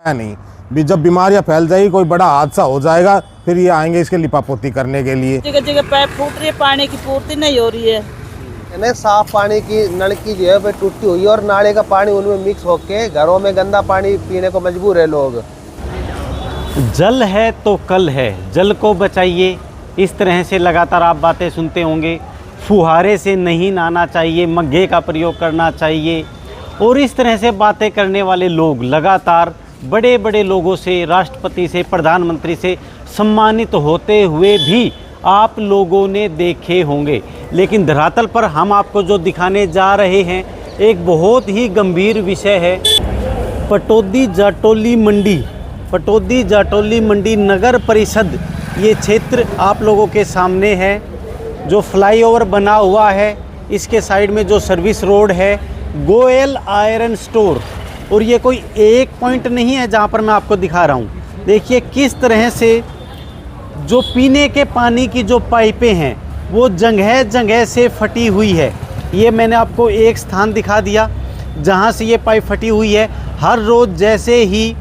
है नहीं भी जब बीमारियां फैल जाएगी, कोई बड़ा हादसा हो जाएगा, फिर ये आएंगे इसके लिपापोती करने के लिए। जगह जगह पाइप फूट रही है, पानी की पूर्ति नहीं हो रही है। साफ पानी की नल की जो है वो टूटी हुई है और नाले का पानी उनमें मिक्स होके घरों में गंदा पानी पीने को मजबूर है लोग। जल है तो कल है, जल को बचाइए, इस तरह से लगातार आप बातें सुनते होंगे। फुहारे से नहीं नहाना चाहिए, मग्गे का प्रयोग करना चाहिए, और इस तरह से बातें करने वाले लोग लगातार बड़े बड़े लोगों से, राष्ट्रपति से, प्रधानमंत्री से सम्मानित होते हुए भी आप लोगों ने देखे होंगे। लेकिन धरातल पर हम आपको जो दिखाने जा रहे हैं एक बहुत ही गंभीर विषय है। पटौदी जाटौली मंडी, पटौदी जाटौली मंडी नगर परिषद, ये क्षेत्र आप लोगों के सामने है। जो फ्लाईओवर बना हुआ है, इसके साइड में जो सर्विस रोड है, गोयल आयरन स्टोर, और ये कोई एक पॉइंट नहीं है जहाँ पर मैं आपको दिखा रहा हूँ। देखिए किस तरह से जो पीने के पानी की जो पाइपें हैं वो जगह जगह से फटी हुई है। ये मैंने आपको एक स्थान दिखा दिया जहाँ से ये पाइप फटी हुई है। हर रोज़ जैसे ही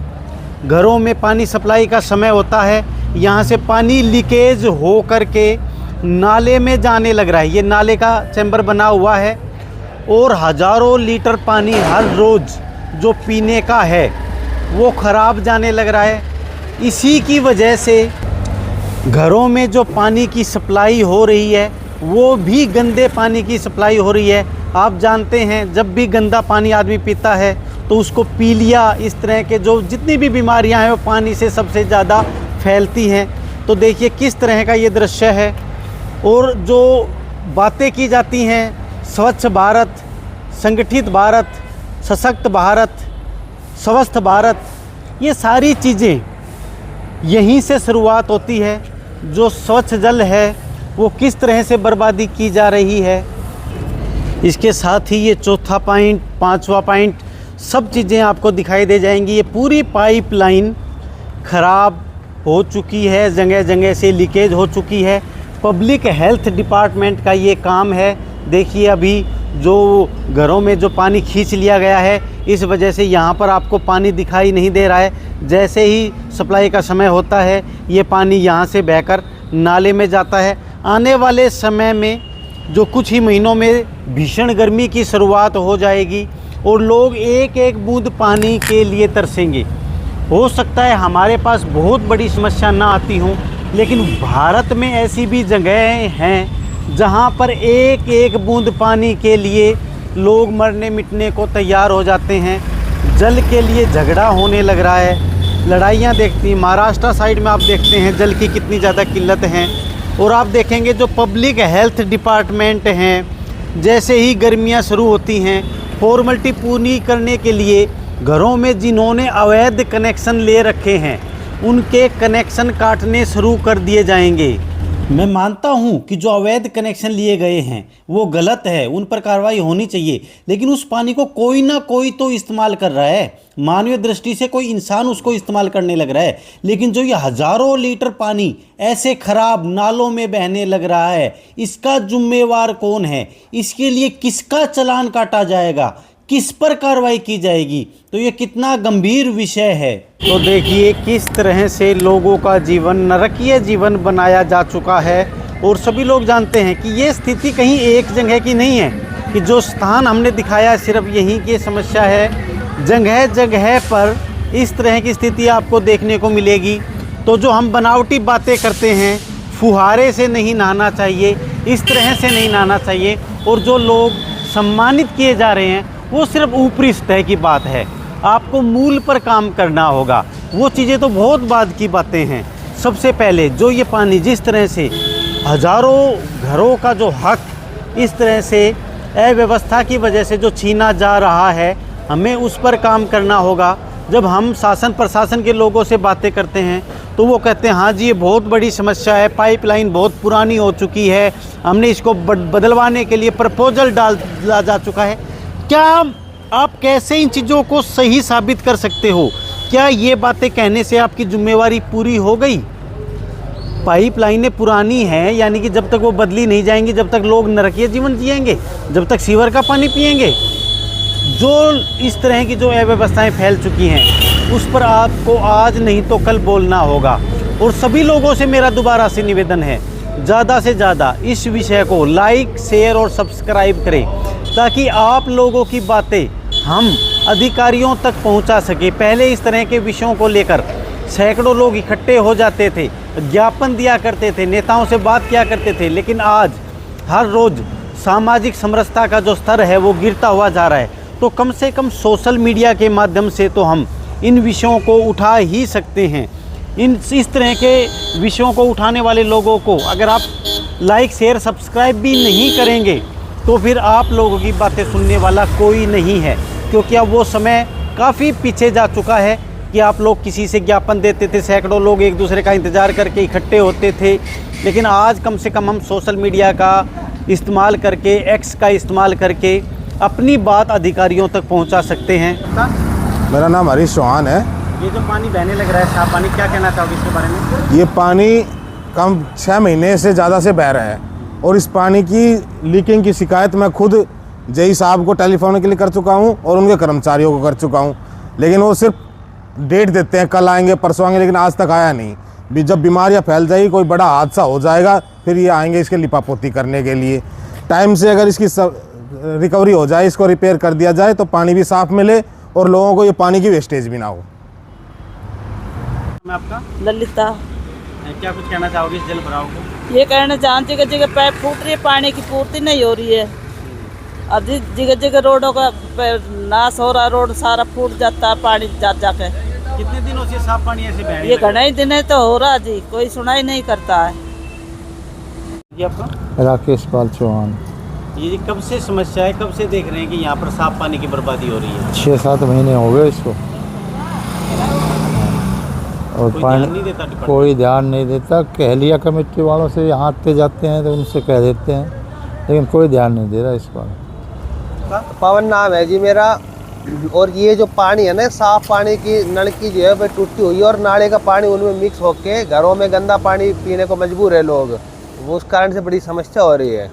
घरों में पानी सप्लाई का समय होता है, यहाँ से पानी लीकेज हो करके नाले में जाने लग रहा है। ये नाले का चैम्बर बना हुआ है और हज़ारों लीटर पानी हर रोज़ जो पीने का है वो ख़राब जाने लग रहा है। इसी की वजह से घरों में जो पानी की सप्लाई हो रही है वो भी गंदे पानी की सप्लाई हो रही है। आप जानते हैं जब भी गंदा पानी आदमी पीता है तो उसको पीलिया, इस तरह के जो जितनी भी बीमारियां हैं वो पानी से सबसे ज़्यादा फैलती हैं। तो देखिए किस तरह का ये दृश्य है। और जो बातें की जाती हैं स्वच्छ भारत, संगठित भारत, सशक्त भारत, स्वस्थ भारत, ये सारी चीज़ें यहीं से शुरुआत होती है। जो स्वच्छ जल है वो किस तरह से बर्बादी की जा रही है। इसके साथ ही ये चौथा पॉइंट, पांचवा पॉइंट, सब चीज़ें आपको दिखाई दे जाएंगी। ये पूरी पाइपलाइन ख़राब हो चुकी है, जगह जगह से लीकेज हो चुकी है। पब्लिक हेल्थ डिपार्टमेंट का ये काम है। देखिए अभी जो घरों में जो पानी खींच लिया गया है, इस वजह से यहाँ पर आपको पानी दिखाई नहीं दे रहा है। जैसे ही सप्लाई का समय होता है ये पानी यहाँ से बहकर नाले में जाता है। आने वाले समय में जो कुछ ही महीनों में भीषण गर्मी की शुरुआत हो जाएगी और लोग एक एक बूंद पानी के लिए तरसेंगे। हो सकता है हमारे पास बहुत बड़ी समस्या ना आती हों, लेकिन भारत में ऐसी भी जगहें हैं जहाँ पर एक एक बूंद पानी के लिए लोग मरने मिटने को तैयार हो जाते हैं। जल के लिए झगड़ा होने लग रहा है, लड़ाइयाँ देखती। महाराष्ट्र साइड में आप देखते हैं जल की कितनी ज़्यादा किल्लत हैं। और आप देखेंगे जो पब्लिक हेल्थ डिपार्टमेंट हैं, जैसे ही गर्मियाँ शुरू होती हैं, फॉर्मेलिटी पूरी करने के लिए घरों में जिन्होंने अवैध कनेक्शन ले रखे हैं उनके कनेक्शन काटने शुरू कर दिए जाएंगे। मैं मानता हूं कि जो अवैध कनेक्शन लिए गए हैं वो गलत है, उन पर कार्रवाई होनी चाहिए, लेकिन उस पानी को कोई ना कोई तो इस्तेमाल कर रहा है। मानवीय दृष्टि से कोई इंसान उसको इस्तेमाल करने लग रहा है, लेकिन जो ये हज़ारों लीटर पानी ऐसे खराब नालों में बहने लग रहा है, इसका जिम्मेवार कौन है? इसके लिए किसका चालान काटा जाएगा? किस पर कार्रवाई की जाएगी? तो ये कितना गंभीर विषय है। तो देखिए किस तरह से लोगों का जीवन नरकीय जीवन बनाया जा चुका है। और सभी लोग जानते हैं कि ये स्थिति कहीं एक जगह की नहीं है, कि जो स्थान हमने दिखाया सिर्फ यहीं की समस्या है। जगह जगह पर इस तरह की स्थिति आपको देखने को मिलेगी। तो जो हम बनावटी बातें करते हैं, फुहारे से नहीं नहाना चाहिए, इस तरह से नहीं नहाना चाहिए, और जो लोग सम्मानित किए जा रहे हैं वो सिर्फ ऊपरी सतह की बात है। आपको मूल पर काम करना होगा। वो चीज़ें तो बहुत बाद की बातें हैं। सबसे पहले जो ये पानी जिस तरह से हज़ारों घरों का जो हक इस तरह से अव्यवस्था की वजह से जो छीना जा रहा है, हमें उस पर काम करना होगा। जब हम शासन प्रशासन के लोगों से बातें करते हैं तो वो कहते हैं हाँ जी ये बहुत बड़ी समस्या है, पाइपलाइन बहुत पुरानी हो चुकी है, हमने इसको बदलवाने के लिए प्रपोजल डाला जा चुका है। क्या आप कैसे इन चीज़ों को सही साबित कर सकते हो? क्या ये बातें कहने से आपकी जिम्मेवारी पूरी हो गई? पाइपलाइनें पुरानी हैं, यानी कि जब तक वो बदली नहीं जाएंगी, जब तक लोग नरकीय जीवन जिएंगे, जब तक सीवर का पानी पिएंगे। जो इस तरह की जो अव्यवस्थाएं फैल चुकी हैं उस पर आपको आज नहीं तो कल बोलना होगा। और सभी लोगों से मेरा दोबारा से निवेदन है, ज़्यादा से ज़्यादा इस विषय को लाइक, शेयर और सब्सक्राइब करें ताकि आप लोगों की बातें हम अधिकारियों तक पहुंचा सके। पहले इस तरह के विषयों को लेकर सैकड़ों लोग इकट्ठे हो जाते थे, ज्ञापन दिया करते थे, नेताओं से बात किया करते थे, लेकिन आज हर रोज़ सामाजिक समरसता का जो स्तर है वो गिरता हुआ जा रहा है। तो कम से कम सोशल मीडिया के माध्यम से तो हम इन विषयों को उठा ही सकते हैं। इस तरह के विषयों को उठाने वाले लोगों को अगर आप लाइक, शेयर, सब्सक्राइब भी नहीं करेंगे तो फिर आप लोगों की बातें सुनने वाला कोई नहीं है, क्योंकि अब वो समय काफ़ी पीछे जा चुका है कि आप लोग किसी से ज्ञापन देते थे, सैकड़ों लोग एक दूसरे का इंतज़ार करके इकट्ठे होते थे। लेकिन आज कम से कम हम सोशल मीडिया का इस्तेमाल करके, एक्स का इस्तेमाल करके अपनी बात अधिकारियों तक पहुंचा सकते हैं। मेरा नाम हरीश चौहान है। ये जो पानी बहने लग रहा है, साफ पानी, क्या कहना चाहोगे इसके बारे में? ये पानी कम 6 महीने से ज़्यादा से बह रहा है और इस पानी की लीकिंग की शिकायत मैं खुद जेई साहब को टेलीफोन के लिए कर चुका हूँ और उनके कर्मचारियों को कर चुका हूँ, लेकिन वो सिर्फ डेट देते हैं, कल आएंगे, परसों आएंगे, लेकिन आज तक आया नहीं। भी जब बीमारियाँ फैल जाएगी, कोई बड़ा हादसा हो जाएगा, फिर ये आएंगे इसके लिपापोती करने के लिए। टाइम से अगर इसकी रिकवरी हो जाए, इसको रिपेयर कर दिया जाए तो पानी भी साफ़ मिले और लोगों को ये पानी की वेस्टेज भी ना हो। मैं आपका ललिता। क्या कुछ कहना चाहोगे इस जल भराव को? ये कहना चाहती जगह जगह पाइप फूट रही है, पानी की पूर्ति नहीं हो रही है। अब जगह जगह रोडों का नाश हो रहा है, रोड सारा फूट जाता है पानी जा जाके। कितने दिनों से साफ पानी ऐसे बह ये घना ही दिन है तो हो रहा जी, कोई सुनाई नहीं करता है। ये आपका? राकेश पाल चौहान। ये कब से समस्या है, कब से देख रहे हैं कि यहाँ पर साफ पानी की बर्बादी हो रही है? 6-7 महीने हो गए इसको, और कोई ध्यान नहीं देता। कहलिया कमेटी वालों से यहाँ आते जाते हैं तो उनसे कह देते हैं, लेकिन कोई ध्यान नहीं दे रहा इस पर। पवन नाम है जी मेरा। और ये जो पानी है ना, साफ पानी की नल की जो है वो टूटी हुई है और नाले का पानी उनमें मिक्स होके घरों में गंदा पानी पीने को मजबूर है लोग। वो उस कारण से बड़ी समस्या हो रही है।